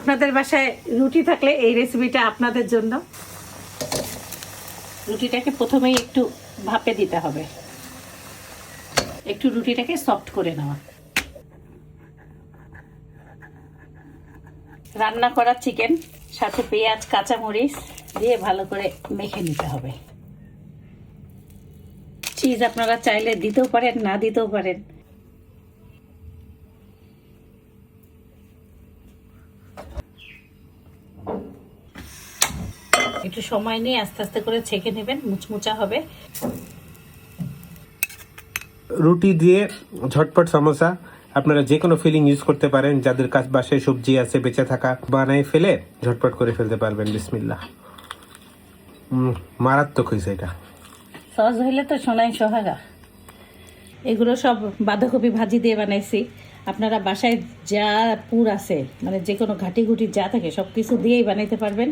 আপনাদের বাসায় রুটি থাকলে এই রেসিপিটা আপনাদের জন্য। রুটিটাকে প্রথমেই একটু ভাপে দিতে হবে, একটু রুটিটাকে সফট করে নেওয়া। রান্না করা চিকেন সাথে পেঁয়াজ কাঁচামরিচ দিয়ে ভালো করে মেখে নিতে হবে। চিজ আপনারা চাইলে দিতেও পারেন, না দিতেও পারেন। একটু সময় নিয়ে আস্তে আস্তে করে ছেঁকে নেবেন, মুচমুচা হবে। রুটি দিয়ে ঝটপট সমোসা আপনারা যে কোনো ফিলিং ইউজ করতে পারেন। যাদের কাছে বাসায় সবজি আছে বেঁচে থাকা, বানাই ফেলে ঝটপট করে ফেলতে পারবেন। বিসমিল্লাহ, মারাত্মক হয়েছে এটা। সহজ হইলে তো সোনাই সোহাগা। এগুলো সব বাঁধাকপি ভাজি দিয়ে বানাইছি। আপনারা বাসায় যা পুর আছে, মানে যে কোনো ঘাটি ঘুটি যা থাকে সব কিছু দিয়েই বানাইতে পারবেন।